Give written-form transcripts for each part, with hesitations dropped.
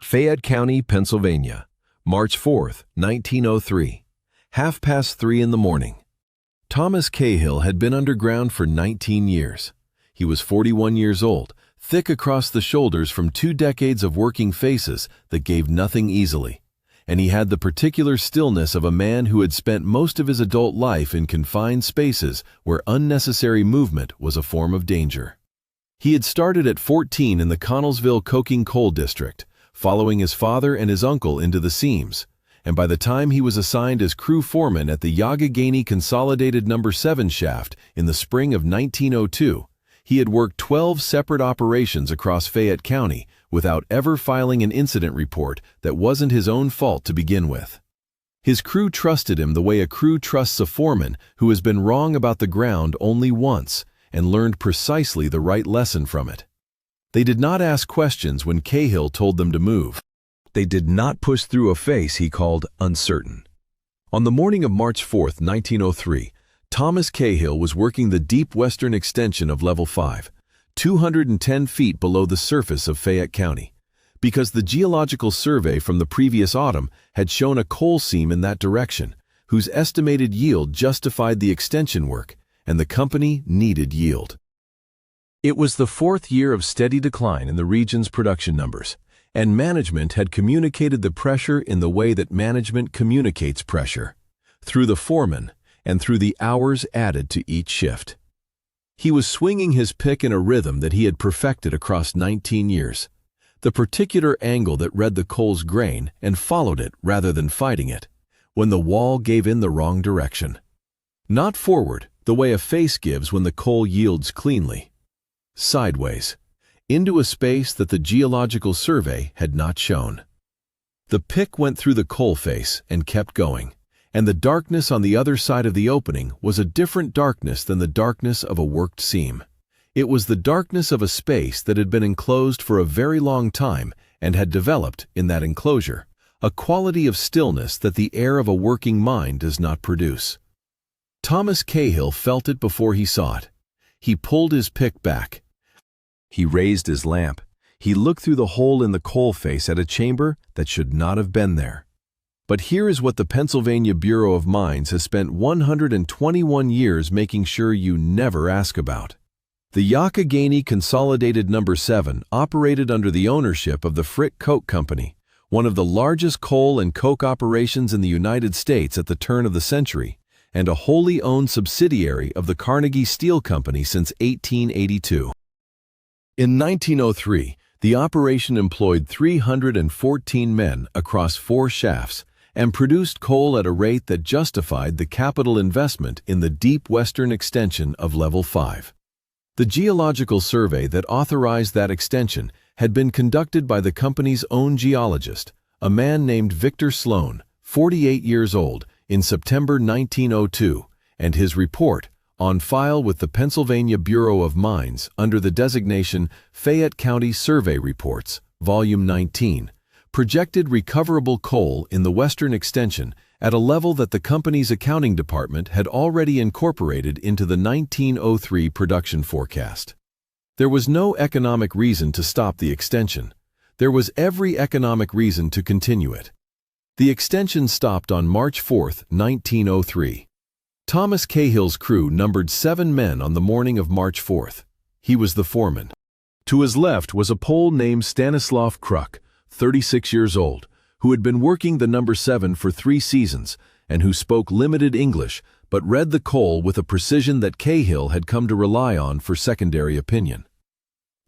Fayette County, Pennsylvania, March 4, 1903, 3:30 in the morning. Thomas Cahill had been underground for 19 years. He was 41 years old, thick across the shoulders from 2 decades of working faces that gave nothing easily, and he had the particular stillness of a man who had spent most of his adult life in confined spaces where unnecessary movement was a form of danger. He had started at 14 in the Connellsville coking coal district, following his father and his uncle into the seams, and by the time he was assigned as crew foreman at the Youghiogheny Consolidated No. 7 shaft in the spring of 1902, he had worked 12 separate operations across Fayette County without ever filing an incident report that wasn't his own fault to begin with. His crew trusted him the way a crew trusts a foreman who has been wrong about the ground only once and learned precisely the right lesson from it. They did not ask questions when Cahill told them to move. They did not push through a face he called uncertain. On the morning of March 4, 1903, Thomas Cahill was working the deep western extension of Level 5, 210 feet below the surface of Fayette County, because the geological survey from the previous autumn had shown a coal seam in that direction, whose estimated yield justified the extension work, and the company needed yield. It was the 4th year of steady decline in the region's production numbers, and management had communicated the pressure in the way that management communicates pressure, through the foreman and through the hours added to each shift. He was swinging his pick in a rhythm that he had perfected across 19 years, the particular angle that read the coal's grain and followed it rather than fighting it, when the wall gave in the wrong direction. Not forward, the way a face gives when the coal yields cleanly. Sideways, into a space that the geological survey had not shown. The pick went through the coal face and kept going, and the darkness on the other side of the opening was a different darkness than the darkness of a worked seam. It was the darkness of a space that had been enclosed for a very long time and had developed, in that enclosure, a quality of stillness that the air of a working mind does not produce. Thomas Cahill felt it before he saw it. He pulled his pick back. He raised his lamp. He looked through the hole in the coal face at a chamber that should not have been there. But here is what the Pennsylvania Bureau of Mines has spent 121 years making sure you never ask about. The Youghiogheny Consolidated No. 7 operated under the ownership of the Frick Coke Company, one of the largest coal and coke operations in the United States at the turn of the century, and a wholly owned subsidiary of the Carnegie Steel Company since 1882. In 1903, the operation employed 314 men across 4 shafts and produced coal at a rate that justified the capital investment in the deep western extension of Level 5. The geological survey that authorized that extension had been conducted by the company's own geologist, a man named Victor Sloan, 48 years old, in September 1902, and his report, on file with the Pennsylvania Bureau of Mines under the designation Fayette County Survey Reports, Volume 19, projected recoverable coal in the western extension at a level that the company's accounting department had already incorporated into the 1903 production forecast. There was no economic reason to stop the extension. There was every economic reason to continue it. The extension stopped on March 4, 1903. Thomas Cahill's crew numbered 7 men on the morning of March 4. He was the foreman. To his left was a Pole named Stanislav Kruk, 36 years old, who had been working the No. 7 for 3 seasons and who spoke limited English but read the coal with a precision that Cahill had come to rely on for secondary opinion.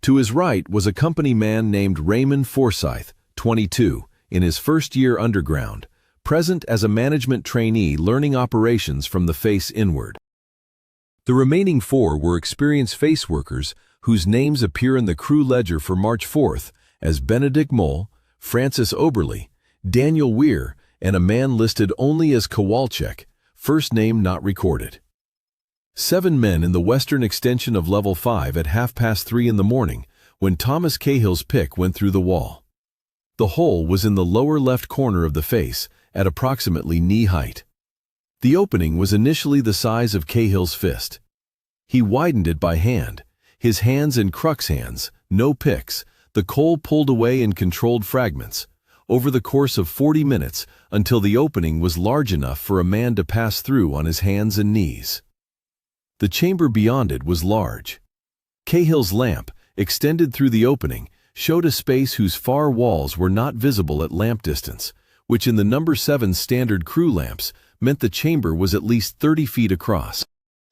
To his right was a company man named Raymond Forsyth, 22, in his first year underground, present as a management trainee learning operations from the face inward. The remaining 4 were experienced face workers whose names appear in the crew ledger for March 4th as Benedict Moll, Francis Oberly, Daniel Weir, and a man listed only as Kowalczyk, first name not recorded. 7 men in the western extension of Level 5 at 3:30 in the morning when Thomas Cahill's pick went through the wall. The hole was in the lower left corner of the face at approximately knee height. The opening was initially the size of Cahill's fist. He widened it by hand, his hands in Kruk's hands, no picks, the coal pulled away in controlled fragments, over the course of 40 minutes until the opening was large enough for a man to pass through on his hands and knees. The chamber beyond it was large. Cahill's lamp, extended through the opening, showed a space whose far walls were not visible at lamp distance, which in the number 7 standard crew lamps meant the chamber was at least 30 feet across.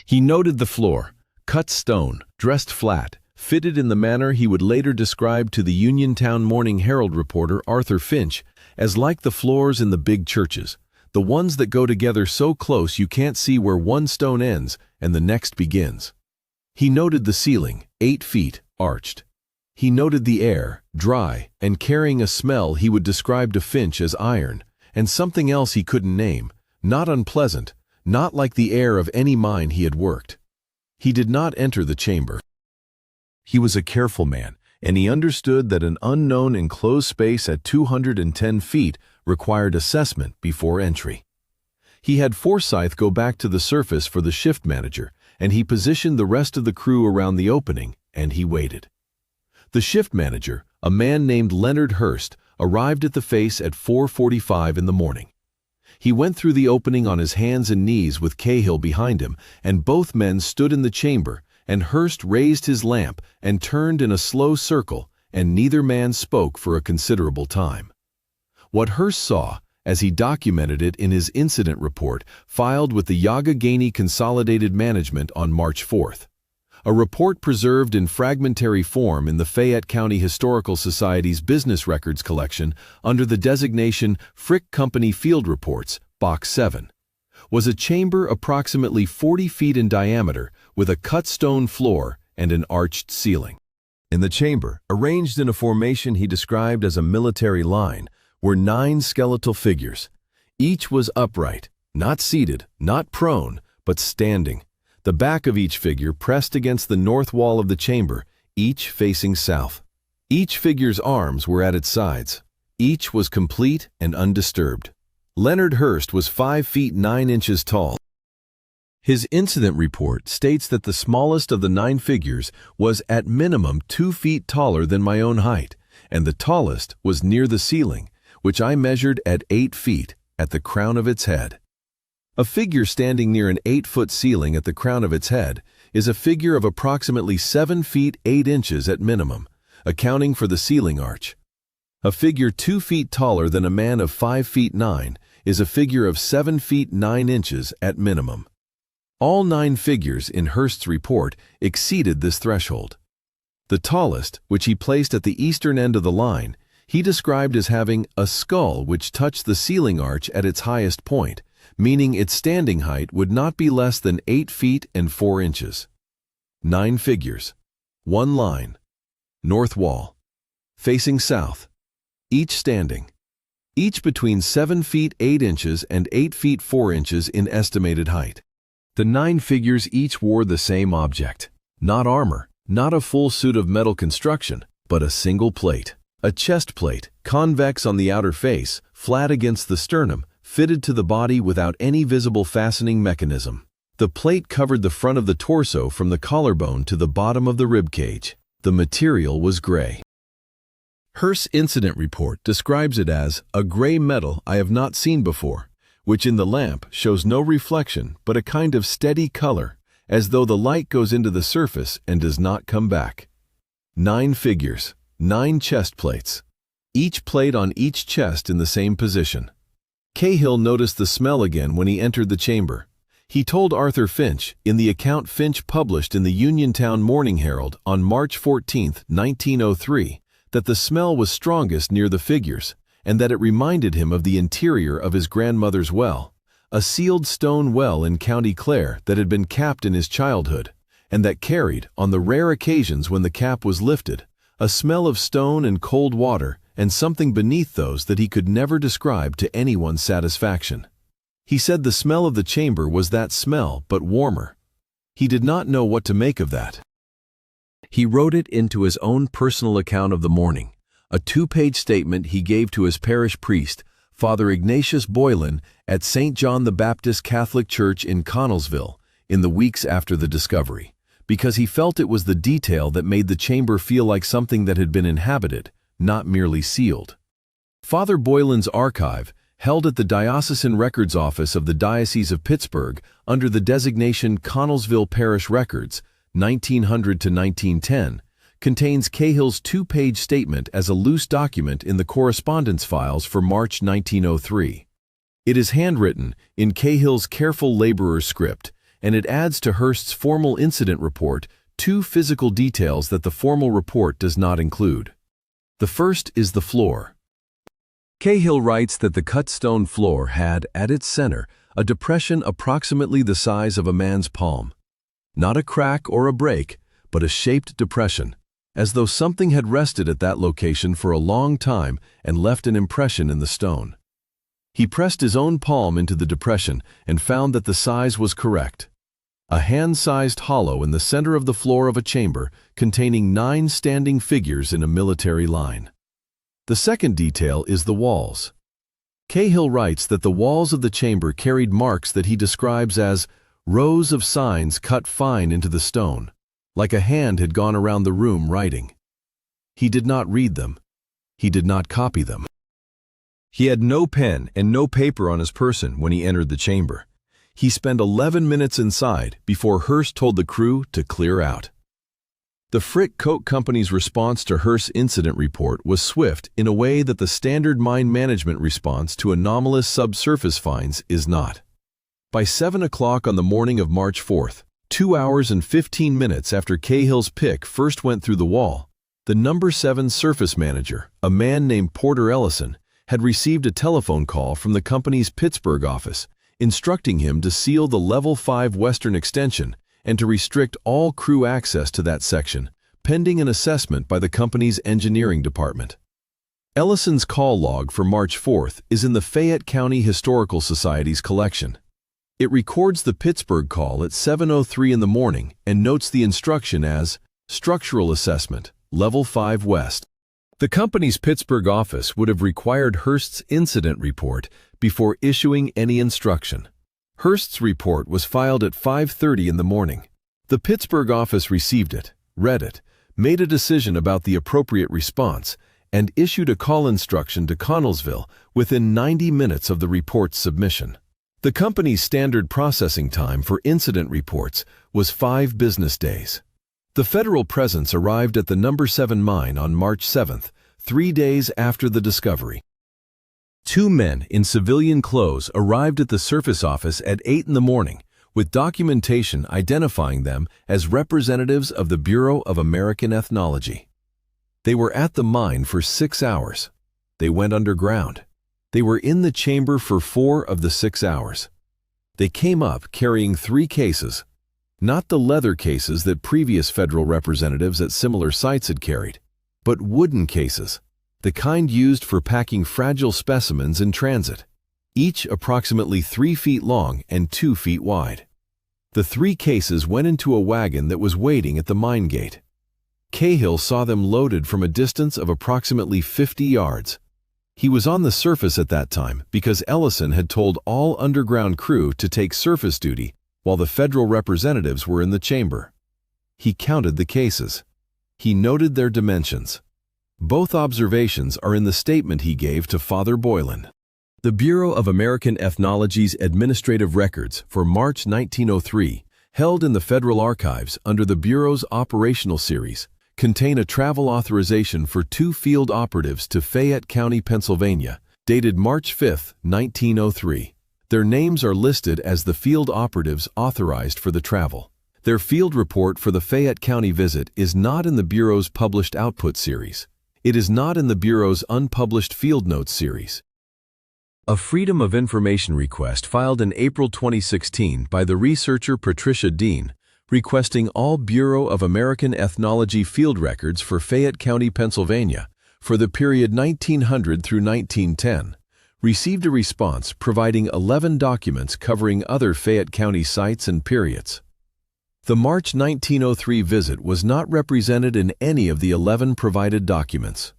He noted the floor, cut stone, dressed flat, fitted in the manner he would later describe to the Uniontown Morning Herald reporter Arthur Finch as like the floors in the big churches, the ones that go together so close you can't see where one stone ends and the next begins. He noted the ceiling, 8 feet, arched. He noted the air, dry, and carrying a smell he would describe to Finch as iron, and something else he couldn't name, not unpleasant, not like the air of any mine he had worked. He did not enter the chamber. He was a careful man, and he understood that an unknown enclosed space at 210 feet required assessment before entry. He had Forsyth go back to the surface for the shift manager, and he positioned the rest of the crew around the opening, and he waited. The shift manager, a man named Leonard Hurst, arrived at the face at 4:45 in the morning. He went through the opening on his hands and knees with Cahill behind him, and both men stood in the chamber, and Hurst raised his lamp and turned in a slow circle, and neither man spoke for a considerable time. What Hurst saw, as he documented it in his incident report filed with the Yagagani Consolidated Management on March 4th, a report preserved in fragmentary form in the Fayette County Historical Society's Business Records Collection under the designation Frick Company Field Reports, Box 7, was a chamber approximately 40 feet in diameter with a cut stone floor and an arched ceiling. In the chamber, arranged in a formation he described as a military line, were 9 skeletal figures. Each was upright, not seated, not prone, but standing, the back of each figure pressed against the north wall of the chamber, each facing south. Each figure's arms were at its sides. Each was complete and undisturbed. Leonard Hurst was 5 feet 9 inches tall. His incident report states that the smallest of the 9 figures was at minimum 2 feet taller than my own height, and the tallest was near the ceiling, which I measured at 8 feet, at the crown of its head. A figure standing near an 8-foot ceiling at the crown of its head is a figure of approximately 7 feet 8 inches at minimum, accounting for the ceiling arch. A figure 2 feet taller than a man of 5 feet 9 is a figure of 7 feet 9 inches at minimum. All 9 figures in Hurst's report exceeded this threshold. The tallest, which he placed at the eastern end of the line, he described as having a skull which touched the ceiling arch at its highest point, meaning its standing height would not be less than 8 feet and 4 inches. 9 figures, 1 line, north wall, facing south, each standing, each between 7 feet 8 inches and 8 feet 4 inches in estimated height. The 9 figures each wore the same object, not armor, not a full suit of metal construction, but a single plate, a chest plate, convex on the outer face, flat against the sternum, fitted to the body without any visible fastening mechanism. The plate covered the front of the torso from the collarbone to the bottom of the rib cage. The material was gray. Hurst's incident report describes it as a gray metal I have not seen before, which in the lamp shows no reflection but a kind of steady color, as though the light goes into the surface and does not come back. 9 figures, 9 chest plates, each plate on each chest in the same position. Cahill noticed the smell again when he entered the chamber. He told Arthur Finch, in the account Finch published in the Uniontown Morning Herald on March 14, 1903, that the smell was strongest near the figures, and that it reminded him of the interior of his grandmother's well, a sealed stone well in County Clare that had been capped in his childhood, and that carried, on the rare occasions when the cap was lifted, a smell of stone and cold water and something beneath those that he could never describe to anyone's satisfaction. He said the smell of the chamber was that smell, but warmer. He did not know what to make of that. He wrote it into his own personal account of the morning, a 2-page statement he gave to his parish priest, Father Ignatius Boylan, at St. John the Baptist Catholic Church in Connellsville, in the weeks after the discovery, because he felt it was the detail that made the chamber feel like something that had been inhabited, not merely sealed. Father Boylan's archive, held at the Diocesan Records Office of the Diocese of Pittsburgh under the designation Connellsville Parish Records, 1900 to 1910, contains Cahill's two-page statement as a loose document in the correspondence files for March 1903. It is handwritten in Cahill's careful laborer's script, and it adds to Hearst's formal incident report two physical details that the formal report does not include. The first is the floor. Cahill writes that the cut stone floor had, at its center, a depression approximately the size of a man's palm. Not a crack or a break, but a shaped depression, as though something had rested at that location for a long time and left an impression in the stone. He pressed his own palm into the depression and found that the size was correct. A hand-sized hollow in the center of the floor of a chamber containing 9 standing figures in a military line. The second detail is the walls. Cahill writes that the walls of the chamber carried marks that he describes as rows of signs cut fine into the stone, like a hand had gone around the room writing. He did not read them. He did not copy them. He had no pen and no paper on his person when he entered the chamber. He spent 11 minutes inside before Hearst told the crew to clear out. The Frick Coke Company's response to Hearst's incident report was swift in a way that the standard mine management response to anomalous subsurface finds is not. By 7 o'clock on the morning of March 4th, 2 hours and 15 minutes after Cahill's pick first went through the wall, the number 7 surface manager, a man named Porter Ellison, had received a telephone call from the company's Pittsburgh office, instructing him to seal the Level 5 western extension and to restrict all crew access to that section, pending an assessment by the company's engineering department. Ellison's call log for March 4th is in the Fayette County Historical Society's collection. It records the Pittsburgh call at 7:03 in the morning and notes the instruction as Structural Assessment, Level 5 West. The company's Pittsburgh office would have required Hearst's incident report before issuing any instruction. Hearst's report was filed at 5:30 in the morning. The Pittsburgh office received it, read it, made a decision about the appropriate response, and issued a call instruction to Connellsville within 90 minutes of the report's submission. The company's standard processing time for incident reports was 5 business days. The federal presence arrived at the number 7 mine on March 7th, 3 days after the discovery. 2 men in civilian clothes arrived at the surface office at 8 in the morning, with documentation identifying them as representatives of the Bureau of American Ethnology. They were at the mine for 6 hours. They went underground. They were in the chamber for 4 of the 6 hours. They came up carrying 3 cases, not the leather cases that previous federal representatives at similar sites had carried, but wooden cases, the kind used for packing fragile specimens in transit, each approximately 3 feet long and 2 feet wide. The 3 cases went into a wagon that was waiting at the mine gate. Cahill saw them loaded from a distance of approximately 50 yards. He was on the surface at that time because Ellison had told all underground crew to take surface duty while the federal representatives were in the chamber. He counted the cases. He noted their dimensions. Both observations are in the statement he gave to Father Boylan. The Bureau of American Ethnology's administrative records for March 1903, held in the Federal Archives under the Bureau's operational series, contain a travel authorization for 2 field operatives to Fayette County, Pennsylvania, dated March 5, 1903. Their names are listed as the field operatives authorized for the travel. Their field report for the Fayette County visit is not in the Bureau's published output series. It is not in the Bureau's unpublished field notes series. A Freedom of Information request filed in April 2016 by the researcher Patricia Dean, requesting all Bureau of American Ethnology field records for Fayette County, Pennsylvania, for the period 1900 through 1910, received a response providing 11 documents covering other Fayette County sites and periods. The March 1903 visit was not represented in any of the 11 provided documents.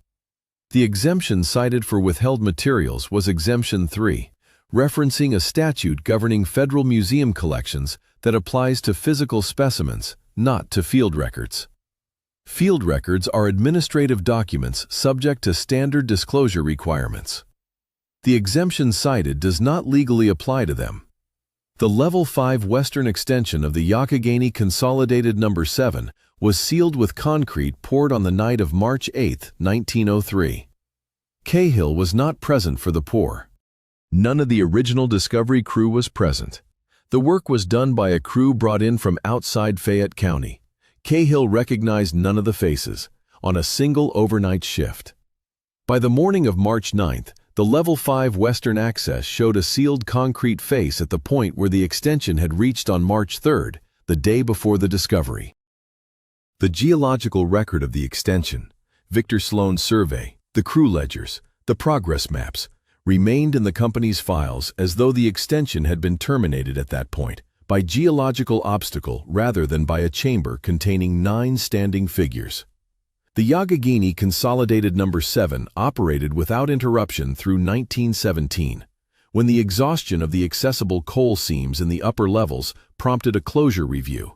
The exemption cited for withheld materials was Exemption 3, referencing a statute governing federal museum collections that applies to physical specimens, not to field records. Field records are administrative documents subject to standard disclosure requirements. The exemption cited does not legally apply to them. The Level 5 western extension of the Youghiogheny Consolidated No. 7 was sealed with concrete poured on the night of March 8, 1903. Cahill was not present for the pour. None of the original discovery crew was present. The work was done by a crew brought in from outside Fayette County. Cahill recognized none of the faces, on a single overnight shift. By the morning of March 9th, the Level 5 western access showed a sealed concrete face at the point where the extension had reached on March 3rd, the day before the discovery. The geological record of the extension, Victor Sloan's survey, the crew ledgers, the progress maps, remained in the company's files as though the extension had been terminated at that point by geological obstacle rather than by a chamber containing 9 standing figures. The Youghiogheny Consolidated No. 7 operated without interruption through 1917, when the exhaustion of the accessible coal seams in the upper levels prompted a closure review.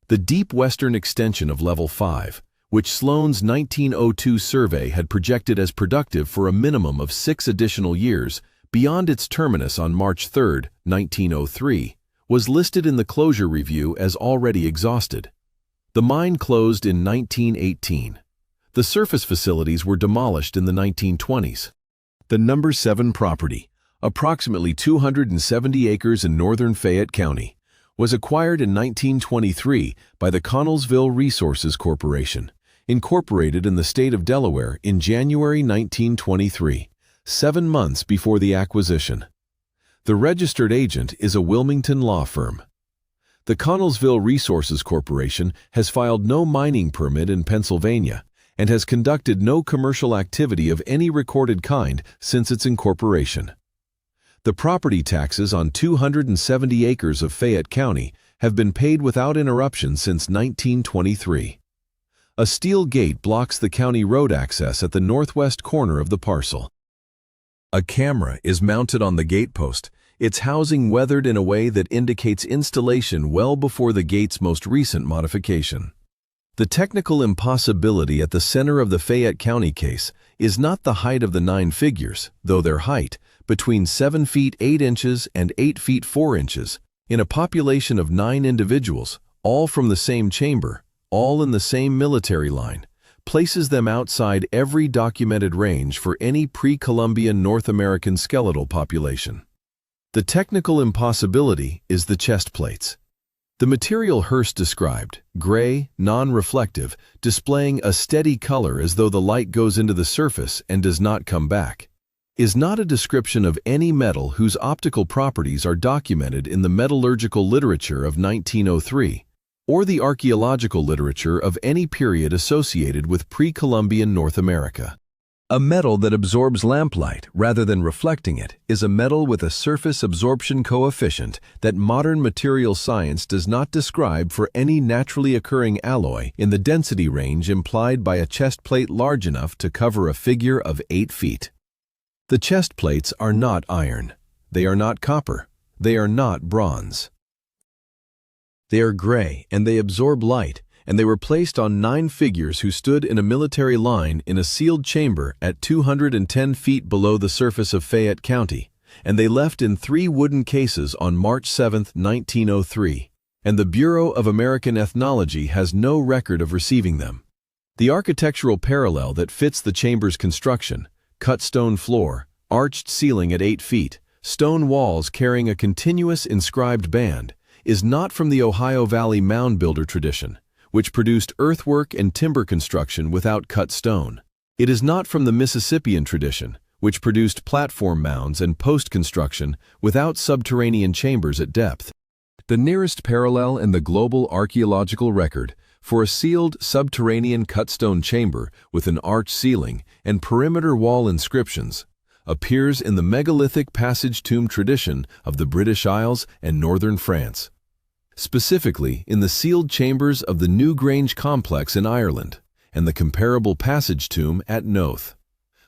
The deep western extension of Level 5, which Sloan's 1902 survey had projected as productive for a minimum of 6 additional years beyond its terminus on March 3, 1903, was listed in the closure review as already exhausted. The mine closed in 1918. The surface facilities were demolished in the 1920s. The No. 7 property, approximately 270 acres in northern Fayette County, was acquired in 1923 by the Connellsville Resources Corporation, incorporated in the state of Delaware in January 1923, 7 months before the acquisition. The registered agent is a Wilmington law firm. The Connellsville Resources Corporation has filed no mining permit in Pennsylvania and has conducted no commercial activity of any recorded kind since its incorporation. The property taxes on 270 acres of Fayette County have been paid without interruption since 1923. A steel gate blocks the county road access at the northwest corner of the parcel. A camera is mounted on the gatepost, its housing weathered in a way that indicates installation well before the gate's most recent modification. The technical impossibility at the center of the Fayette County case is not the height of the 9 figures, though their height, between 7 feet 8 inches and 8 feet 4 inches, in a population of 9 individuals, all from the same chamber, all in the same military line, places them outside every documented range for any pre-Columbian North American skeletal population. The technical impossibility is the chest plates. The material Hurst described, gray, non-reflective, displaying a steady color as though the light goes into the surface and does not come back, is not a description of any metal whose optical properties are documented in the metallurgical literature of 1903, or the archaeological literature of any period associated with pre-Columbian North America. A metal that absorbs lamplight rather than reflecting it is a metal with a surface absorption coefficient that modern material science does not describe for any naturally occurring alloy in the density range implied by a chest plate large enough to cover a figure of 8 feet. The chest plates are not iron. They are not copper. They are not bronze. They are gray and they absorb light, and they were placed on 9 figures who stood in a military line in a sealed chamber at 210 feet below the surface of Fayette County, and they left in 3 wooden cases on March 7, 1903, and the Bureau of American Ethnology has no record of receiving them. The architectural parallel that fits the chamber's construction, cut stone floor, arched ceiling at 8 feet, stone walls carrying a continuous inscribed band, is not from the Ohio Valley mound builder tradition, which produced earthwork and timber construction without cut stone. It is not from the Mississippian tradition, which produced platform mounds and post construction without subterranean chambers at depth. The nearest parallel in the global archaeological record for a sealed subterranean cut stone chamber with an arched ceiling and perimeter wall inscriptions appears in the megalithic passage tomb tradition of the British Isles and northern France, specifically in the sealed chambers of the Newgrange complex in Ireland and the comparable passage tomb at Knowth,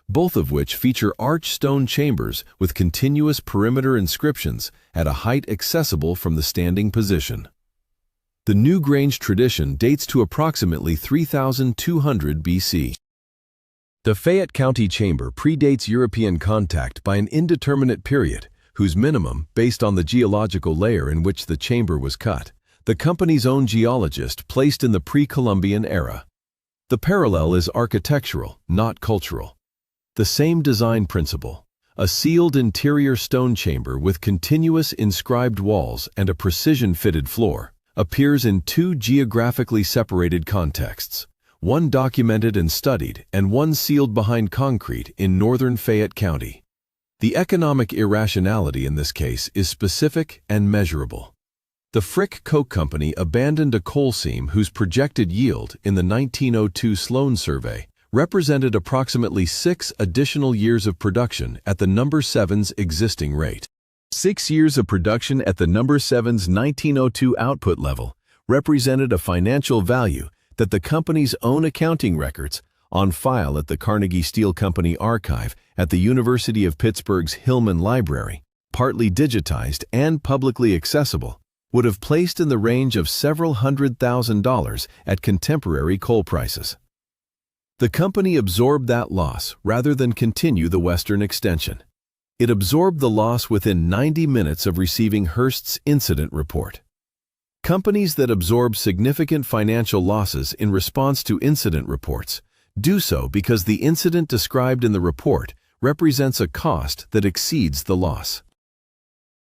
both of which feature arched stone chambers with continuous perimeter inscriptions at a height accessible from the standing position. The New Grange tradition dates to approximately 3200 BC. The Fayette County Chamber predates European contact by an indeterminate period, whose minimum, based on the geological layer in which the chamber was cut, the company's own geologist placed in the pre-Columbian era. The parallel is architectural, not cultural. The same design principle, a sealed interior stone chamber with continuous inscribed walls and a precision-fitted floor, appears in two geographically separated contexts, one documented and studied and one sealed behind concrete in northern Fayette County. The economic irrationality in this case is specific and measurable. The Frick Coke Company abandoned a coal seam whose projected yield in the 1902 Sloan survey represented approximately 6 additional years of production at the No. 7's existing rate. 6 years of production at the No. 7's 1902 output level represented a financial value that the company's own accounting records, on file at the Carnegie Steel Company archive at the University of Pittsburgh's Hillman Library, partly digitized and publicly accessible, would have placed in the range of several $100,000 at contemporary coal prices. The company absorbed that loss rather than continue the western extension. It absorbed the loss within 90 minutes of receiving Hearst's incident report. Companies that absorb significant financial losses in response to incident reports do so because the incident described in the report represents a cost that exceeds the loss.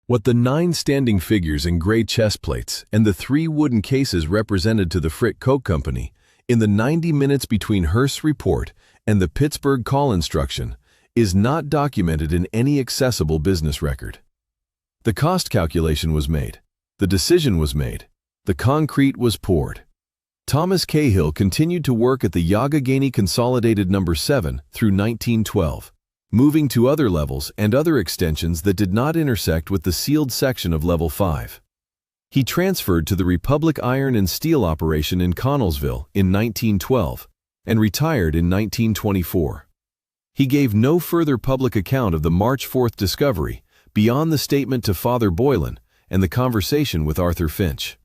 What the 9 standing figures in gray chest plates and the 3 wooden cases represented to the Frick Coke Company in the 90 minutes between Hearst's report and the Pittsburgh call instruction is not documented in any accessible business record. The cost calculation was made. The decision was made. The concrete was poured. Thomas Cahill continued to work at the Youghiogheny Consolidated No. 7 through 1912, moving to other levels and other extensions that did not intersect with the sealed section of Level 5. He transferred to the Republic Iron and Steel operation in Connellsville in 1912 and retired in 1924. He gave no further public account of the March 4th discovery beyond the statement to Father Boylan and the conversation with Arthur Finch.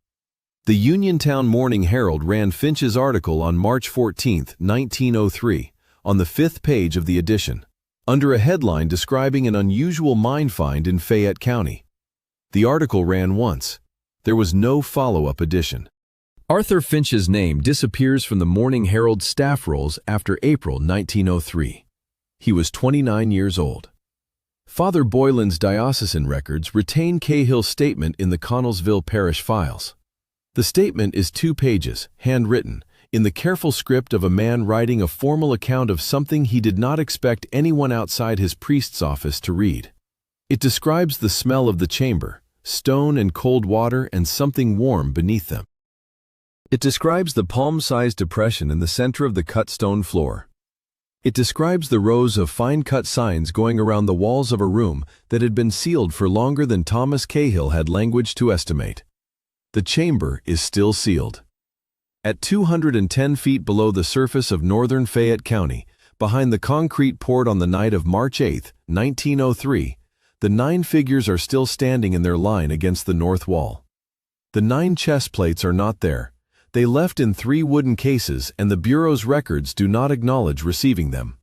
The Uniontown Morning Herald ran Finch's article on March 14, 1903, on the 5th page of the edition, under a headline describing an unusual mine find in Fayette County. The article ran once. There was no follow-up edition. Arthur Finch's name disappears from the Morning Herald staff rolls after April 1903. He was 29 years old. Father Boylan's diocesan records retain Cahill's statement in the Connellsville parish files. The statement is 2 pages, handwritten, in the careful script of a man writing a formal account of something he did not expect anyone outside his priest's office to read. It describes the smell of the chamber, stone and cold water and something warm beneath them. It describes the palm-sized depression in the center of the cut stone floor. It describes the rows of fine-cut signs going around the walls of a room that had been sealed for longer than Thomas Cahill had language to estimate. The chamber is still sealed. At 210 feet below the surface of northern Fayette County, behind the concrete poured on the night of March 8, 1903, the 9 figures are still standing in their line against the north wall. The 9 chest plates are not there. They left in 3 wooden cases and the Bureau's records do not acknowledge receiving them.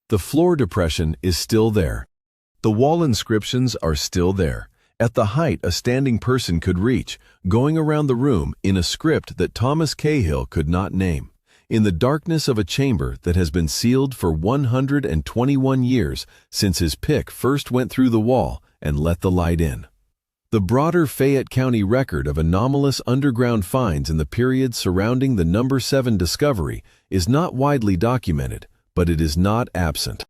The floor depression is still there. The wall inscriptions are still there, at the height a standing person could reach, going around the room in a script that Thomas Cahill could not name, in the darkness of a chamber that has been sealed for 121 years since his pick first went through the wall and let the light in. The broader Fayette County record of anomalous underground finds in the period surrounding the No. 7 discovery is not widely documented, but it is not absent.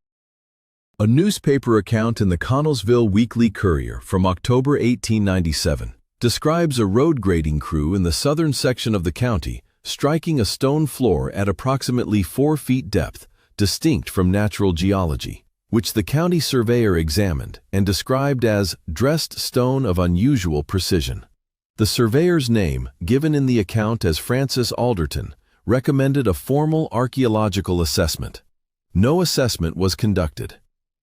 A newspaper account in the Connellsville Weekly Courier from October 1897 describes a road grading crew in the southern section of the county striking a stone floor at approximately 4 feet depth, distinct from natural geology, which the county surveyor examined and described as dressed stone of unusual precision. The surveyor's name, given in the account as Francis Alderton, recommended a formal archaeological assessment. No assessment was conducted.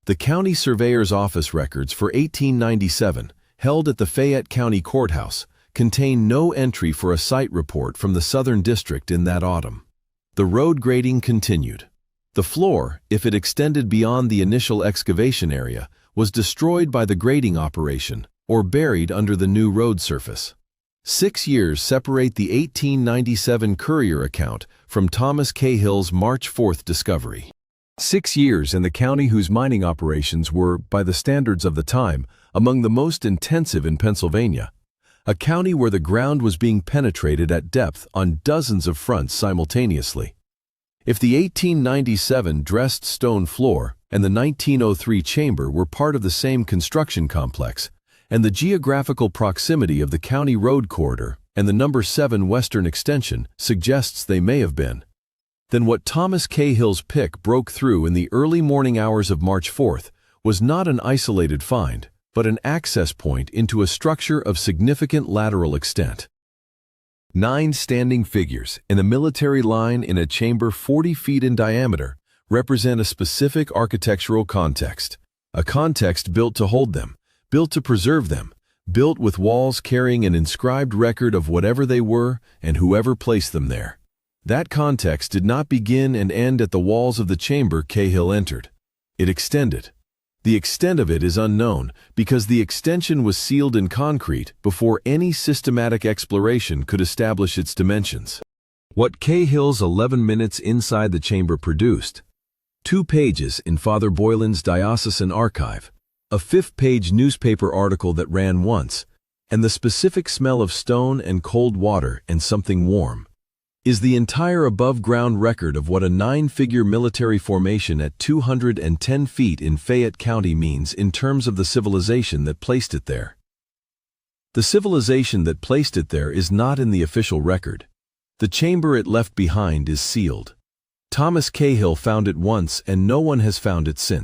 The county surveyor's office records for 1897, held at the Fayette County Courthouse, contain no entry for a site report from the Southern District in that autumn. The road grading continued. The floor, if it extended beyond the initial excavation area, was destroyed by the grading operation or buried under the new road surface. 6 years separate the 1897 Courier account from Thomas Cahill's March 4th discovery. 6 years in the county whose mining operations were, by the standards of the time, among the most intensive in Pennsylvania. A county where the ground was being penetrated at depth on dozens of fronts simultaneously. If the 1897 dressed stone floor and the 1903 chamber were part of the same construction complex, and the geographical proximity of the county road corridor and the number 7 western extension suggests they may have been, then what Thomas Cahill's pick broke through in the early morning hours of March 4th was not an isolated find, but an access point into a structure of significant lateral extent. 9 standing figures in a military line in a chamber 40 feet in diameter represent a specific architectural context, a context built to hold them, built to preserve them, built with walls carrying an inscribed record of whatever they were and whoever placed them there. That context did not begin and end at the walls of the chamber Cahill entered. It extended. The extent of it is unknown because the extension was sealed in concrete before any systematic exploration could establish its dimensions. What Cahill's 11 minutes inside the chamber produced: 2 pages in Father Boylan's diocesan archive, a 5th-page newspaper article that ran once, and the specific smell of stone and cold water and something warm, is the entire above-ground record of what a 9-figure military formation at 210 feet in Fayette County means in terms of the civilization that placed it there. The civilization that placed it there is not in the official record. The chamber it left behind is sealed. Thomas Cahill found it once and no one has found it since.